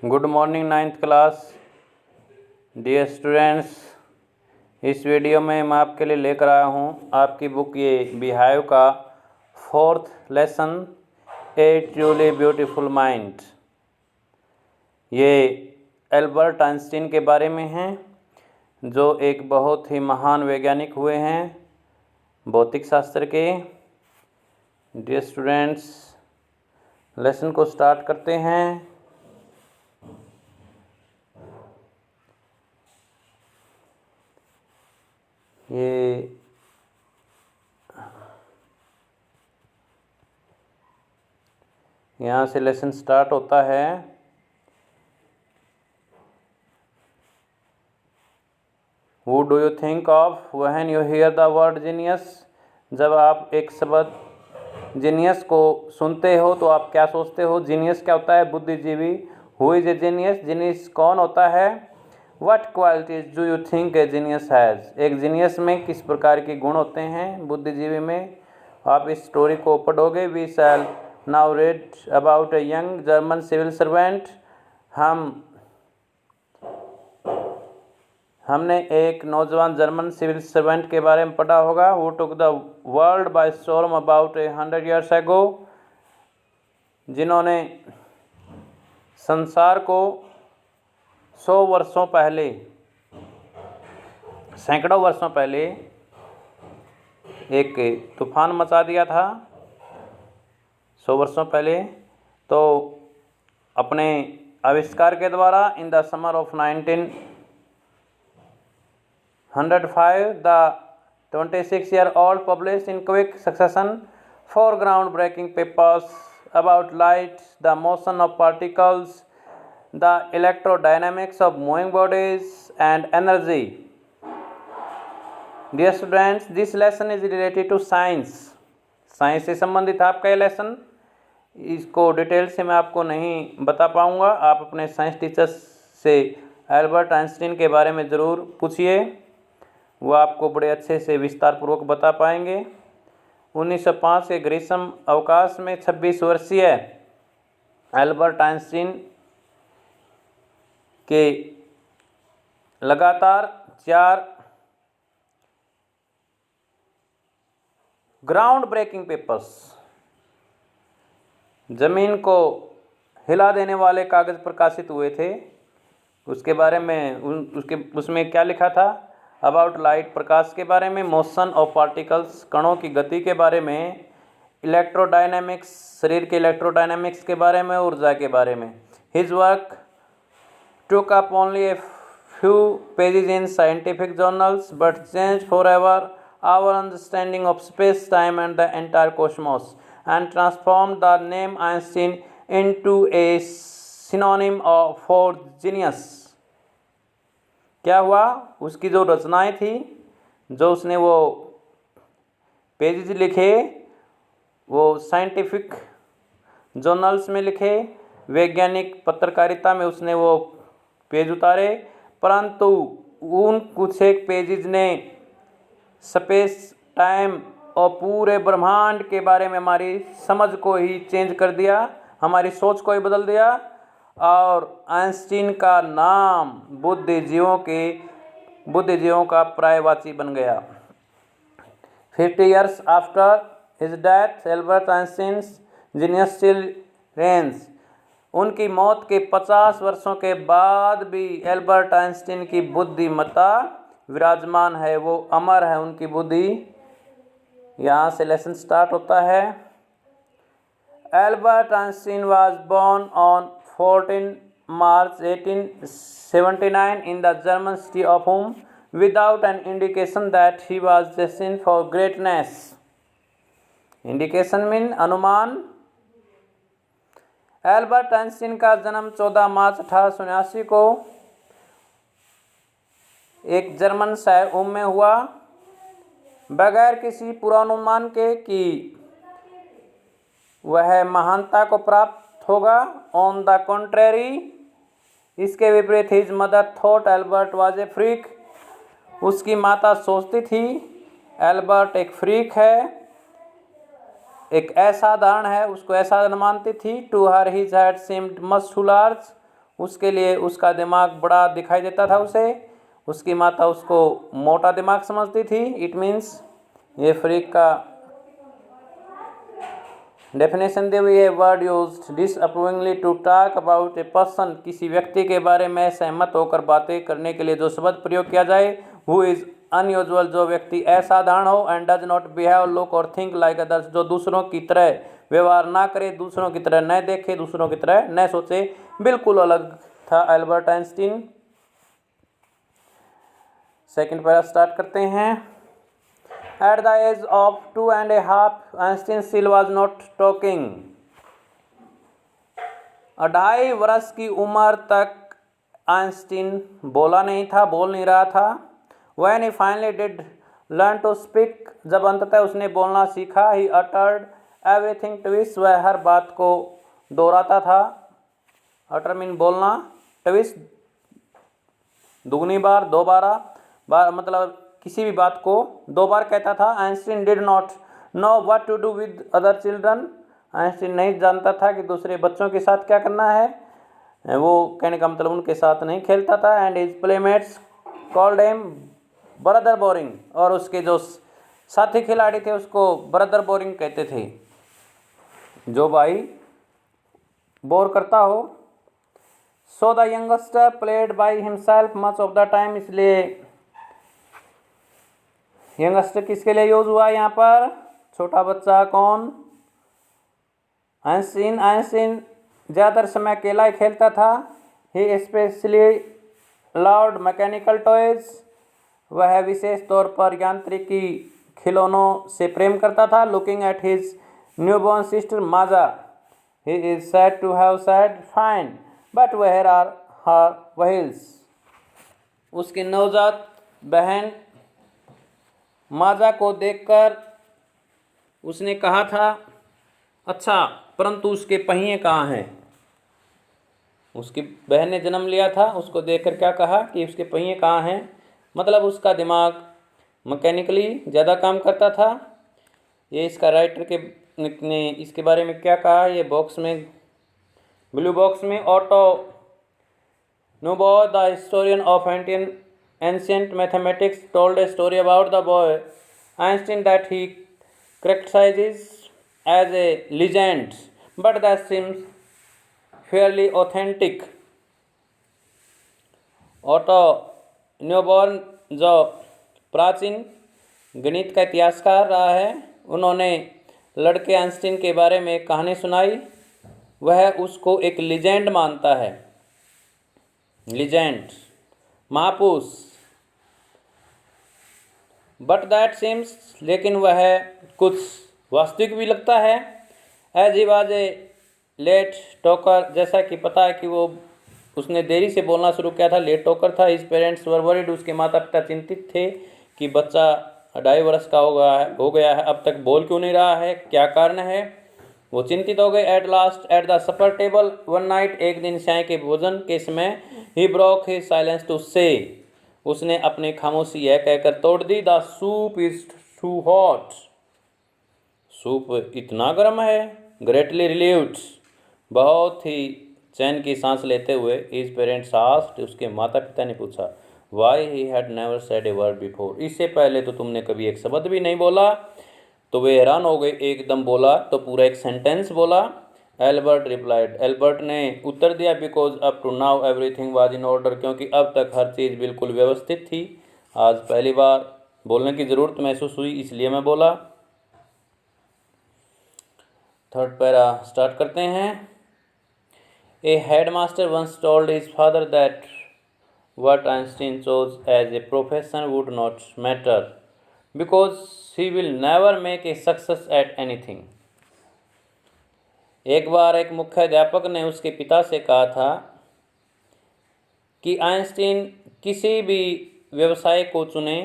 Good morning ninth class dear students. इस video में मैं आपके लिए लेकर आया हूँ आपकी बुक ये बिहाइव का 4th लेसन ए ट्रूली ब्यूटीफुल माइंड। ये एल्बर्ट आइंस्टीन के बारे में है जो एक बहुत ही महान वैज्ञानिक हुए हैं भौतिक शास्त्र के। डियर स्टूडेंट्स, लेसन को स्टार्ट करते हैं। ये यहाँ से लेसन स्टार्ट होता है। Who do you think of when you hear the word genius? जब आप एक शब्द जीनियस को सुनते हो तो आप क्या सोचते हो? जीनियस क्या होता है? बुद्धिजीवी। Who is a genius? Genius कौन होता है? What qualities do you think a genius has? एक जीनियस में किस प्रकार के गुण होते हैं बुद्धिजीवी में? आप इस स्टोरी को पढ़ोगे। We shall now read about a young German civil servant। हमने एक नौजवान जर्मन सिविल सर्वेंट के बारे में पढ़ा होगा। Who took the world by storm about 100 years ago? जिन्होंने संसार को 100 वर्षों पहले, सैकड़ों वर्षों पहले एक तूफान मचा दिया था। 100 वर्षों पहले तो अपने आविष्कार के द्वारा in the summer of 1905 the 26-year-old published in quick succession 4 ground-breaking papers about light, the motion of particles, the electrodynamics of moving bodies and energy. Dear students, this lesson is related to science. Science से संबंधित आपका ये lesson. इसको detail से मैं आपको नहीं बता पाऊँगा। आप अपने साइंस टीचर्स से एल्बर्ट आइंस्टीन के बारे में ज़रूर पूछिए, वो आपको बड़े अच्छे से विस्तार पूर्वक बता पाएंगे। 1905 के ग्रीष्म अवकाश में 26 वर्षीय एल्बर्ट आइंस्टीन के लगातार 4 ग्राउंड ब्रेकिंग पेपर्स, जमीन को हिला देने वाले कागज़ प्रकाशित हुए थे। उसके बारे में उसमें क्या लिखा था? अबाउट लाइट, प्रकाश के बारे में, मोशन ऑफ पार्टिकल्स, कणों की गति के बारे में, इलेक्ट्रोडायनेमिक्स, शरीर के इलेक्ट्रोडायनेमिक्स के बारे में, ऊर्जा के बारे में। His work took up only a few pages in scientific journals but change forever our understanding of space time and the entire cosmos and transformed the name Einstein into a synonym for genius। क्या हुआ? उसकी जो रचनाएं थी, जो उसने वो pages लिखे, वो साइंटिफिक जर्नल्स में लिखे, वैज्ञानिक पत्रकारिता में उसने वो पेज उतारे, परंतु उन कुछ एक पेजेस ने स्पेस टाइम और पूरे ब्रह्मांड के बारे में हमारी समझ को ही चेंज कर दिया, हमारी सोच को ही बदल दिया, और आइंस्टीन का नाम बुद्धिजीवों का पर्यायवाची बन गया। 50 years after his death, Albert Einstein genius still reigns. उनकी मौत के 50 वर्षों के बाद भी एल्बर्ट आइंस्टीन की बुद्धिमत्ता विराजमान है, वो अमर है उनकी बुद्धि। यहाँ से लेसन स्टार्ट होता है। Albert Einstein was born on 14 March 1879 in the German city of Ulm without an indication that he was destined for greatness। Indication mean अनुमान। एल्बर्ट आइंस्टीन का जन्म 14 मार्च 1879 को एक जर्मन शहर उल्म में हुआ, बगैर किसी पूर्वानुमान के कि वह महानता को प्राप्त होगा। ऑन द कॉन्ट्रेरी, इसके विपरीत, his mother thought Albert was a freak. उसकी माता सोचती थी एल्बर्ट एक फ्रीक है, एक असाधारण है, उसको असाधारण मानती थी। To her his head seemed much too large. उसके लिए उसका दिमाग बड़ा दिखाई देता था उसे। उसकी माता उसको मोटा दिमाग समझती थी। इट मीन्स ये फ्रीक का डेफिनेशन दी हुई है। Word used disapprovingly to talk about a person, किसी व्यक्ति के बारे में सहमत होकर बातें करने के लिए जो शब्द प्रयोग किया जाए। हु इज अनयूजुअल, जो व्यक्ति असाधारण हो। And does not behave, look और थिंक लाइक अदर्स, जो दूसरों की तरह व्यवहार ना करे, दूसरों की तरह न देखे, दूसरों की तरह न सोचे, बिल्कुल अलग था Albert Einstein. Second para start करते हैं। At the age of 2.5, Einstein still was not talking. 2.5 वर्ष की उम्र तक आइंस्टीन बोला नहीं था, बोल नहीं रहा था। When he finally did learn to speak, जब अंततः उसने बोलना सीखा, he uttered everything twice, वह हर बात को दोहराता था। utter मीन बोलना, twice दुगनी बार, दोबारा बार, मतलब किसी भी बात को 2 बार कहता था। Einstein did not know what to do with other children, Einstein नहीं जानता था कि दूसरे बच्चों के साथ क्या करना है। वो कहने का मतलब उनके साथ नहीं खेलता था। And his playmates called him brother boring, और उसके जो साथी खिलाड़ी थे उसको ब्रदर बोरिंग कहते थे, जो भाई बोर करता हो। So the youngster played by himself much of the time, इसलिए यंगस्टर किसके लिए यूज हुआ यहाँ पर? छोटा बच्चा कौन? आइंस्टीन। आइंस्टीन ज़्यादातर समय अकेला ही खेलता था। ही स्पेशली लव्ड मैकेनिकल टॉयज, वह विशेष तौर पर यांत्रिकी खिलौनों से प्रेम करता था। Looking at his newborn sister Maja, he is said to have said fine but where are her wheels, उसकी नवजात बहन माजा को देखकर उसने कहा था, अच्छा परंतु उसके पहिए कहाँ हैं? उसकी बहन ने जन्म लिया था, उसको देखकर क्या कहा कि उसके पहिए कहाँ हैं, मतलब उसका दिमाग मैकेनिकली ज़्यादा काम करता था। ये इसका राइटर के ने इसके बारे में क्या कहा, ये बॉक्स में, ब्लू बॉक्स में। Otto Neugebauer, the historian of ancient mathematics, told a story about the boy Einstein that he criticizes as a legend, but that seems fairly authentic. Auto newborn जो प्राचीन गणित का इतिहासकार रहा है, उन्होंने लड़के आइंस्टीन के बारे में एक कहानी सुनाई। वह उसको एक लीजेंड मानता है, लीजेंड, महापुरुष। बट दैट सीम्स, लेकिन वह कुछ वास्तविक भी लगता है। As he was a late talker, जैसा कि पता है कि वो उसने देरी से बोलना शुरू किया था, लेट टॉकर था। हिज पेरेंट्स वर वरीड, उसके माता पिता चिंतित थे कि बच्चा 2.5 वर्ष का हो गया है, अब तक बोल क्यों नहीं रहा है, क्या कारण है। वो चिंतित हो गए। At last at the supper table one night, एक दिन चाय के भोजन के समय, he broke his silence to say, उसने अपनी खामोशी यह कहकर तोड़ दी, the soup is too hot, soup इतना गर्म है। ग्रेटली रिलीव्ड, बहुत ही चैन की सांस लेते हुए, हिज पेरेंट्स आस्क्ड, उसके माता पिता ने पूछा, why he had never said a word before, इससे पहले तो तुमने कभी एक शब्द भी नहीं बोला। तो वे हैरान हो गए, एकदम बोला तो पूरा एक सेंटेंस बोला। एल्बर्ट रिप्लाइड, एल्बर्ट ने उत्तर दिया, because up to now everything was in order, क्योंकि अब तक हर चीज़ बिल्कुल व्यवस्थित थी। आज पहली बार बोलने की ज़रूरत महसूस हुई, इसलिए मैं बोला। थर्ड पैरा स्टार्ट करते हैं। A headmaster once told his father that what Einstein chose as a profession would not matter because he will never make a success at anything. एक बार एक मुख्य अध्यापक ने उसके पिता से कहा था कि आइंस्टीन किसी भी व्यवसाय को चुने,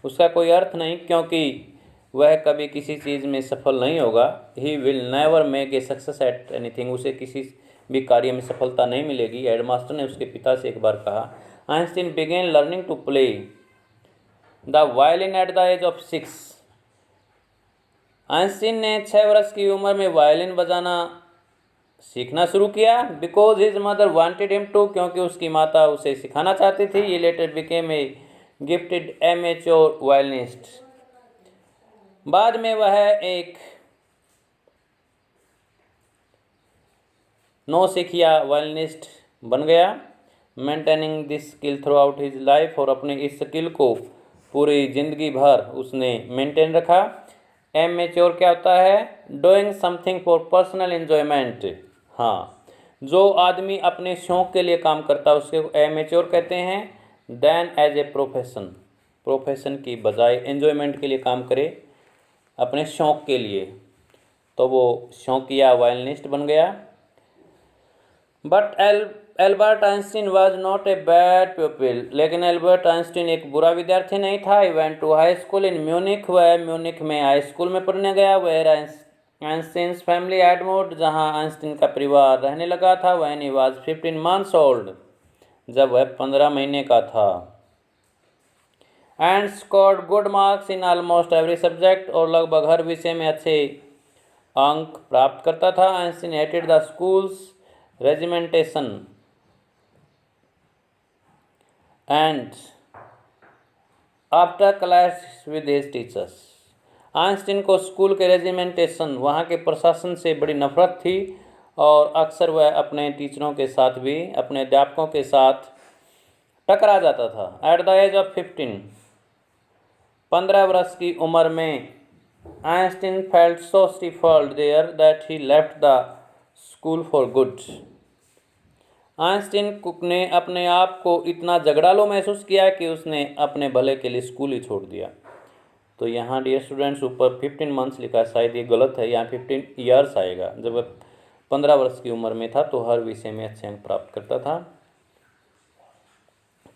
उसका कोई अर्थ नहीं, क्योंकि वह कभी किसी चीज़ में सफल नहीं होगा। He will never make a success at anything, उसे किसी भी कार्य में सफलता नहीं मिलेगी। हेडमास्टर ने उसके पिता से एक बार कहा। Einstein began learning to play the violin at the age of 6, Einstein ने 6 वर्ष की उम्र में वायलिन बजाना सीखना शुरू किया। Because his mother wanted him to, क्योंकि उसकी माता उसे सिखाना चाहती थी। ये later became a gifted amateur violinist. बाद में वह एक नौसिखिया वायलिनिस्ट बन गया। Maintaining this skill throughout his life, और अपने इस स्किल को पूरी जिंदगी भर उसने मेंटेन रखा। एमेच्योर क्या होता है? Doing something for personal enjoyment. हाँ, जो आदमी अपने शौक के लिए काम करता है उसके एमेच्योर कहते हैं। देन एज ए प्रोफेशन की बजाय एंजॉयमेंट के लिए काम करे, अपने शौक के लिए, तो वो शौकिया वायलिनिस्ट बन गया। But Albert Einstein was not a bad pupil, लेकिन एल्बर्ट आइंस्टीन एक बुरा विद्यार्थी नहीं था। He went to high school in Munich, वह म्यूनिख में हाई स्कूल में पढ़ने गया। Where Einstein's family had moved, जहाँ आइंस्टीन का परिवार रहने लगा था। When he was 15 months old, जब वह 15 महीने का था। And scored good marks in almost every subject, और लगभग हर विषय में अच्छे अंक प्राप्त करता था। Einstein hated the schools regimentation and after class with his teachers. Einstein को स्कूल के रेजिमेंटेशन, वहाँ के प्रशासन से बड़ी नफरत थी, और अक्सर वह अपने टीचरों के साथ भी, अपने अध्यापकों के साथ टकरा जाता था। एट द एज ऑफ 15 वर्ष की उम्र में Einstein felt so stifled there that he left the school for good. Einstein ने अपने आप को इतना झगड़ालू महसूस किया कि उसने अपने भले के लिए स्कूल ही छोड़ दिया। तो यहाँ डियर स्टूडेंट्स ऊपर 15 मंथ्स लिखा है, शायद ये गलत है, यहाँ 15 ईयर्स आएगा। जब वह 15 वर्ष की उम्र में था तो हर विषय में अच्छे अंक प्राप्त करता था।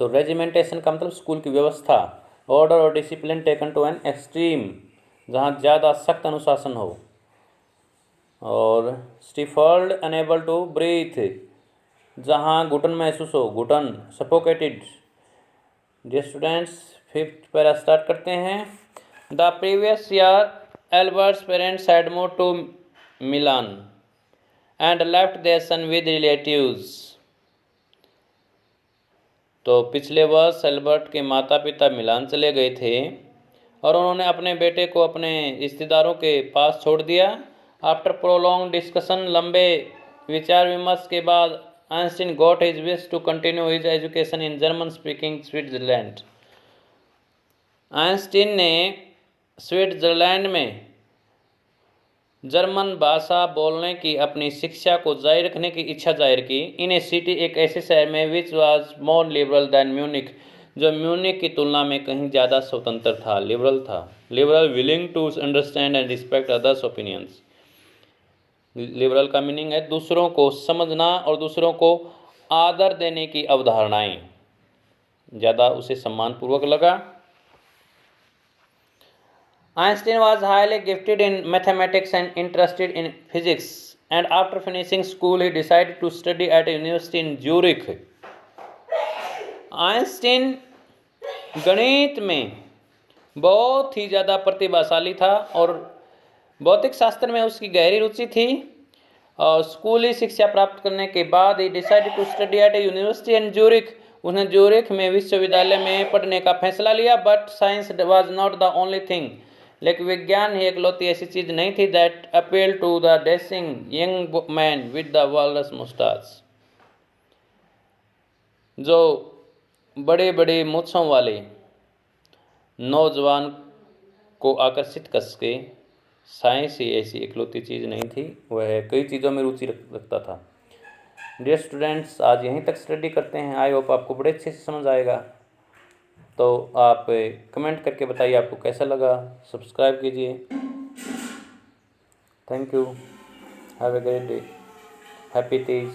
तो रेजिमेंटेशन का मतलब स्कूल की व्यवस्था, ऑर्डर और discipline taken to an extreme, जहाँ ज़्यादा सख्त अनुशासन हो। और स्टिफल्ड अनेबल टू ब्रीथ, जहाँ घुटन महसूस हो, घुटन, suffocated. Dear students 5th para start करते हैं। The previous year Albert's parents had moved to Milan and left their son with relatives. तो पिछले वर्ष एल्बर्ट के माता पिता मिलान चले गए थे और उन्होंने अपने बेटे को अपने रिश्तेदारों के पास छोड़ दिया। आफ्टर प्रोलॉन्ग डिस्कशन, लंबे विचार विमर्श के बाद, Einstein got his wish to continue his education in German speaking Switzerland. Einstein ने स्विट्जरलैंड में जर्मन भाषा बोलने की अपनी शिक्षा को जारी रखने की इच्छा जाहिर की। इन ए सिटी, एक ऐसे शहर में, which was more liberal than Munich, जो म्यूनिक की तुलना में कहीं ज़्यादा स्वतंत्र था, लिबरल था। Liberal, willing to understand and respect others opinions. Liberal का मीनिंग है दूसरों को समझना और दूसरों को आदर देने की अवधारणाएं, ज़्यादा उसे सम्मानपूर्वक लगा। Einstein was highly gifted in mathematics and interested in physics, and after finishing school he decided to study at a university in Zurich. Einstein गणित में बहुत ही ज़्यादा प्रतिभाशाली था और भौतिक शास्त्र में उसकी गहरी रुचि थी। और स्कूली शिक्षा प्राप्त करने के बाद ही decided to study at a university in Zurich, उसने ज्यूरिख में विश्वविद्यालय में पढ़ने का फैसला लिया। But science was not the only thing, लेकिन विज्ञान ही एकलौती ऐसी चीज़ नहीं थी that appeal to the dashing young man with the walrus moustache, जो बड़े बड़े मूंछों वाले नौजवान को आकर्षित कर सके। साइंस ही ऐसी एकलौती चीज़ नहीं थी, वह कई चीज़ों में रुचि रखता था। डियर स्टूडेंट्स, आज यहीं तक स्टडी करते हैं। आई होप आपको बड़े अच्छे से समझ आएगा। तो आप कमेंट करके बताइए आपको कैसा लगा। सब्सक्राइब कीजिए। Thank you. Have a great day. Happy Teej.